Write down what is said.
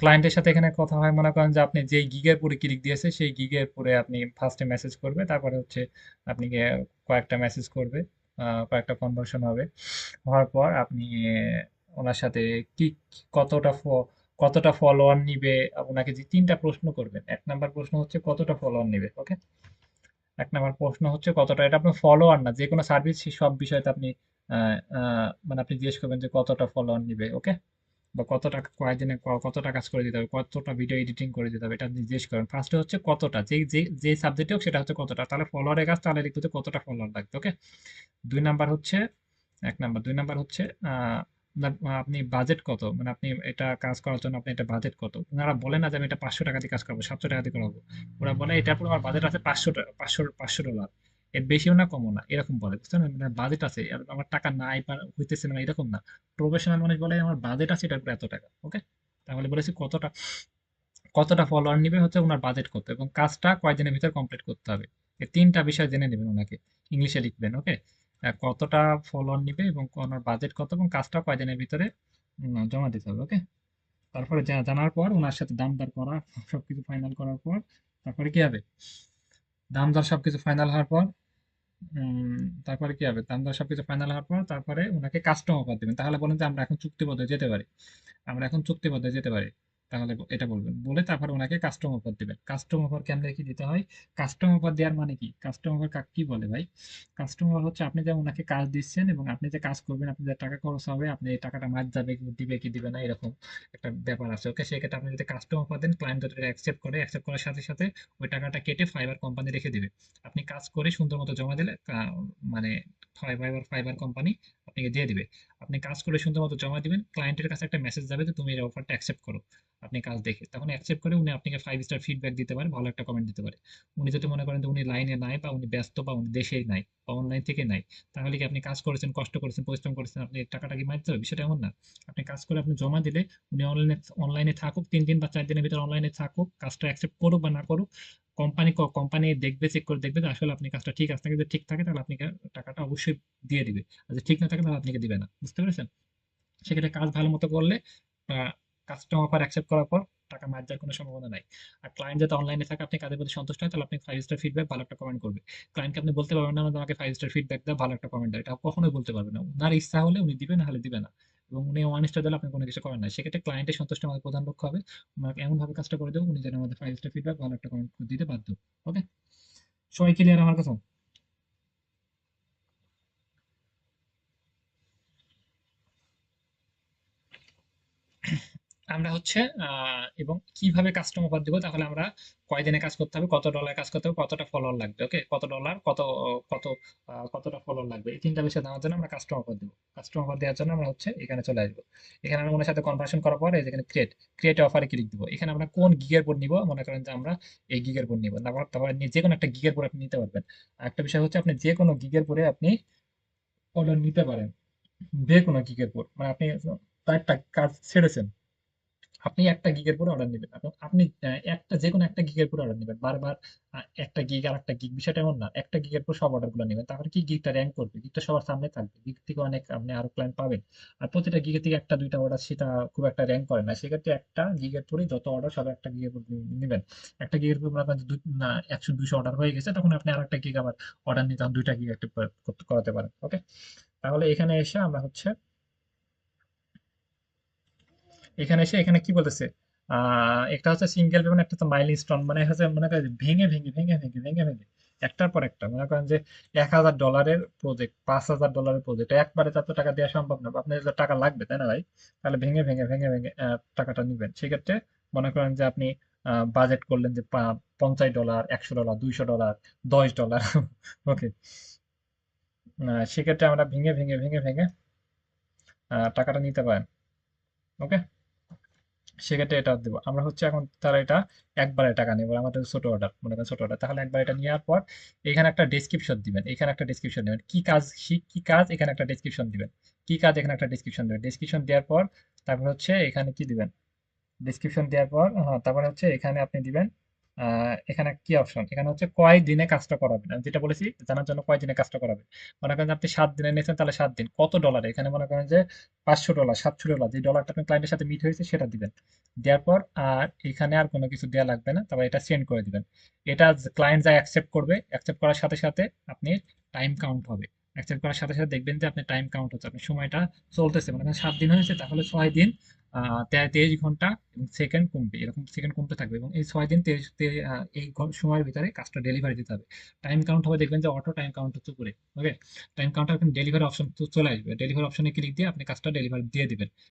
ক্লায়েন্টের সাথে এখানে কথা হয়, মনে করেন যে আপনি যেই গিগের পরে ক্লিক দিয়েছে সেই গিগের পরে আপনি ফার্স্টে মেসেজ করবে, তারপরে হচ্ছে আপনি কয়েকটা মেসেজ করবে, কয়েকটা কনভার্সন হবে, হওয়ার পর আপনি ওনার সাথে কি কতটা ফলোয়ার নিবে, ওনাকে যে তিনটা প্রশ্ন করবেন। এক নাম্বার প্রশ্ন হচ্ছে কতটা ফলোয়ার নিবে, ওকে। এক নাম্বার প্রশ্ন হচ্ছে কতটা, এটা আপনার ফলোয়ার না, যে কোনো সার্ভিস সব বিষয়তে আপনি মানে আপনি জিজ্ঞেস করবেন যে কতটা ফলোয়ার নিবে, ওকে। বা কতটা কয়েকদিনে কতটা কাজ করে দিতে হবে, কতটা ভিডিও এডিটিং করে দিতে হবে, এটা আপনি জিজ্ঞেস করেন। ফার্স্টে হচ্ছে কতটা, যে যে যে সাবজেক্টে হোক সেটা হচ্ছে কতটা, তাহলে ফলোয়ারের কাজ তাহলে লিখতে হচ্ছে কতটা ফলোয়ার লাগবে, ওকে। দুই নাম্বার হচ্ছে, এক নাম্বার, দুই নাম্বার হচ্ছে আপনি বাজেট কত, মানে আপনি এটা কাজ করার জন্য আপনি এটা বাজেট কত। ওনারা বলে না যে আমি এটা 500 টাকা দিয়ে কাজ করবো, 700 টাকা দিয়ে করাবো। ওরা বলে এটার উপর আমার বাজেট আছে 500 টাকা, 500 ডলার, এর বেশিও না কমও না, এরকম বলে, বুঝছেন? মানে বাজেট আছে, আর আমার টাকা নাই বা হইতেছে না, এরকম না। প্রফেশনাল মানুষ বলে আমার বাজেট আছে এটার উপর এত টাকা, ওকে। তাহলে বলেছি কতটা, কতটা ফলোয়ার নিবে হচ্ছে ওনার বাজেট কত, এবং কাজটা কয়দিনের ভিতর কমপ্লিট করতে হবে। এই তিনটা বিষয় জেনে নেবেন ওনাকে, ইংলিশে লিখবেন, ওকে। কতটা ফলোয়ার নিবে এবং ওনার বাজেট কত এবং কাজটা কয়দিনের ভিতরে জমা দিতে হবে, ওকে। তারপরে জানার পর ওনার সাথে দাম দর করা, সবকিছু ফাইনাল করার পর তারপরে কি হবে, দাম দর সবকিছু ফাইনাল হওয়ার পর তারপরে কি হবে, দাম দর সবকিছু ফাইনাল হওয়ার পর তারপরে ওনাকে কাস্টম অফার দিবেন। তাহলে বলেন যে আমরা এখন চুক্তিবদ্ধ যেতে পারি, আমরা এখন চুক্তিবদ্ধ যেতে পারি। তাহলে এটা বলবেন, বলে তারপর ওনাকে কাস্টম অফার দিবেন। কাস্টম অফার কেমনে কি দিতে হয়, কাস্টম অফার দেওয়ার মানে কি, কাস্টম অফার কাকে কি বলে ভাই? কাস্টম অফার হচ্ছে আপনি যে ওনাকে কাজ দিচ্ছেন এবং আপনি যে কাজ করবেন, আপনি যে টাকা খরচ হবে, আপনি এই টাকাটা মার যাবে কি দিবে কি দিবে না, এরকম একটা ব্যাপার আছে, ওকে। সেক্ষেত্রে আপনি যদি কাস্টম অফার দেন, ক্লায়েন্ট যদি অ্যাকসেপ্ট করে, অ্যাকসেপ্ট করার সাথে সাথে ওই টাকাটা কেটে ফাইবার কোম্পানি রেখে দিবে। আপনি কাজ করে সুন্দর মতো জমা দিলে মানে ফাইবার ফাইবার কোম্পানি আপনাকে দিয়ে দিবে। আপনি কাজ করে সুন্দর মতো জমা দিবেন, ক্লায়েন্টের কাছে একটা মেসেজ যাবে যে তুমি এই অফারটা অ্যাকসেপ্ট করো। আপনি কাজ দেখে তখন অ্যাকসেপ্ট করে উনি আপনাকে 5 স্টার ফিডব্যাক দিতে পারে, ভালো একটা কমেন্ট দিতে পারে। উনি যদি মনে করেন যে উনি লাইনে নাই বা উনি ব্যস্ত বা উনি দেশেই নাই বা অনলাইন থেকে নাই, তাহলে কি আপনি কাজ করেছেন, কষ্ট করেছেন, পরিশ্রম করেছেন, আপনি এই টাকাটা কি মারতে হবে? বিষয়টা এমন না। আপনি কাজ করে আপনি জমা দিলে উনি অনলাইনে অনলাইনে থাকুক, 3 দিন বা 4 দিনের ভিতরে অনলাইনে থাকুক, কাজটা অ্যাকসেপ্ট করুক বা না করুক, কোম্পানি দেখবে, চেক করে দেখবে যে আসলে আপনি কাজটা ঠিক আছে, যদি ঠিক থাকে তাহলে আপনি টাকাটা অবশ্যই দিয়ে দিবে। আর যদি ঠিক না থাকে তাহলে আপনাকে দিবে না, বুঝতে পেরেছেন? সেক্ষেত্রে কাজ ভালো মতো করলে কাস্টম অফার অ্যাকসেপ্ট করার পর টাকা মার যাওয়ার কোনো সম্ভাবনা নাই। আর ক্লায়েন্ট যাতে অনলাইনে থাকে, আপনি কাজের প্রতি সন্তুষ্ট হয়, তাহলে আপনি 5 স্টার ফিডব্যাক, ভালো একটা কমেন্ট করবে। ক্লায়েন্টকে আপনি বলতে পারবেন না যে আমাকে 5 স্টার ফিডব্যাক দাও, ভালো একটা কমেন্ট দাও, এটা কখনোই বলতে পারবে না। উনার ইচ্ছা হলে উনি দিবে, না হলে দিবে না। এবং উনি 1 স্টার দিলে আপনি কোনো কিছু করেন না। সেক্ষেত্রে ক্লায়েন্টের সন্তুষ্ট আমাদের প্রধান লক্ষ্য হবে। ওনাকে এমন ভাবে কাজটা করে দেবো উনি যেন আমাদের 5 স্টার ফিডব্যাক, ভালো একটা কমেন্ট দিতে বাধ্য। ওকে, সবাই ক্লিয়ার আমার কথা? আমরা হচ্ছে এবং কিভাবে কাস্টম অফার দিব, তাহলে আমরা কয়দিনে কাজ করতে হবে, কত ডলার কাজ করতে হবে, কতটা ফলোয়ার লাগবে, ওকে। কত ডলার, কত কতটা ফলোয়ার লাগবে, এই তিনটা বিষয় জানার জন্য আমরা কাস্টম অফার দিব। কাস্টম অফার দেওয়ার জন্য আমরা হচ্ছে এখানে চলে আসবো। এখানে আমরা ওনার সাথে কনভার্সন করার পরে যেখানে ক্রিয়েট অফারে ক্লিক দিব। এখানে আমরা কোন গিগের উপর নিব, মনে করেন যে আমরা এই গিগের উপর নিব, তারপর যে কোনো একটা গিগের উপর আপনি নিতে পারবেন। আর একটা বিষয় হচ্ছে আপনি যে কোনো গিগের পরে আপনি অর্ডার নিতে পারেন, যে কোনো গিগের উপর, মানে আপনি একটা কাজ ছেড়েছেন, আপনি একটা গিগের পরে অর্ডার নেবেন, আপনি একটা যে কোনো একটা গিগের পরে অর্ডার নেবেন বারবার। একটা গিগ আর একটা গিগ, বিষয়টা এমন না, একটা গিগের পর সব অর্ডার গুলো নেবেন, তাহলে কি গিগটা র্যাঙ্ক করবে, গিগটা সবার সামনে থাকবে, গিগ থেকে অনেক আপনি আরো ক্লায়েন্ট পাবেন। আর প্রতিটা গিগের থেকে একটা দুইটা অর্ডার সেটা খুব একটা র্যাঙ্ক করে না। সেক্ষেত্রে একটা গিগের পরে যত অর্ডার সব একটা গিগের পর নেবেন। একটা গিগের পর আপনার 100 200 অর্ডার হয়ে গেছে, তখন আপনি আরেকটা গিগ আবার অর্ডার নিতে, তখন দুইটা গিগ একটা করাতে পারেন, ওকে। তাহলে এখানে এসে আমরা হচ্ছে, এখানে এসে এখানে কি বলতেছে, একটা হচ্ছে সিঙ্গেল পেমেন্ট, একটা হচ্ছে মাইলস্টোন, মানে হচ্ছে মনে করেন ভেঙে ভেঙে একটার পর একটা, মনে করেন যে $1,000 প্রজেক্ট, $5,000 প্রজেক্ট, একবারে তত টাকা দেওয়া সম্ভব না, আপনার যদি টাকা লাগবে, তাই না ভাই? তাহলে ভেঙে ভেঙে টাকাটা নিবেন। সেক্ষেত্রে মনে করেন যে আপনি বাজেট করলেন যে $50, $100, $200, $10, ওকে। সেক্ষেত্রে আমরা ভেঙে ভেঙে টাকাটা নিতে পারেন, ওকে। সেক্ষেত্রে এটা দেবো আমরা হচ্ছে এখন, তারা এটা একবারে টাকা নেবো, আমাদের ছোট অর্ডার, মনে করেন ছোট অর্ডার, তাহলে একবার এটা নেওয়ার পর এখানে একটা ডেসক্রিপশন দিবেন, এখানে একটা ডেসক্রিপশন দিবেন, কি কাজ, কি কাজ, এখানে একটা ডেসক্রিপশন দিবেন, কি কাজ, এখানে একটা ডেসক্রিপশন দিবেন। ডেসক্রিপশন দেওয়ার পর তারপর হচ্ছে এখানে কি দিবেন, ডেসক্রিপশন দেওয়ার পর, হ্যাঁ, তারপর হচ্ছে এখানে আপনি দিবেন এখানে কি অপশন, এখানে হচ্ছে কয় দিনে কাজটা করাবেন, আমি যেটা বলেছি জানার জন্য কয় দিনে কাজটা করাবেন। মনে করেন যে আপনি 7 দিনে নিয়েছেন, তাহলে 7 দিন কত ডলারে, এখানে মনে করেন যে $500 $700, যে ডলারটা আপনি ক্লায়েন্টের সাথে মিট হয়েছে সেটা দিবেন। দেওয়ার পর আর এখানে আর কোনো কিছু দেওয়া লাগবে না, তারপর এটা সেন্ড করে দিবেন। এটা ক্লায়েন্ট যা অ্যাকসেপ্ট করবে, অ্যাকসেপ্ট করার সাথে সাথে আপনি টাইম কাউন্ট হবে। অ্যাকসেপ্ট করার সাথে সাথে দেখবেন যে আপনার টাইম কাউন্ট হচ্ছে, আপনার সময়টা চলতেছে। মানে 7 দিন হয়েছে, তাহলে 6 দিন 23 ঘন্টা এবং সেকেন্ড কমবে, এরকম সেকেন্ড কমতে থাকবে, এবং এই 6 দিন এই সময়ের ভিতরে কাজটা ডেলিভারি দিতে হবে। টাইম কাউন্ট হবে, দেখবেন যে অটো টাইম কাউন্ট হচ্ছে উপরে। ওকে, টাইম কাউন্টার, ডেলিভারি অপশন চলে আসবে, ডেলিভারি অপশনে ক্লিক দিয়ে আপনি কাজটা ডেলিভারি দিয়ে দিবেন।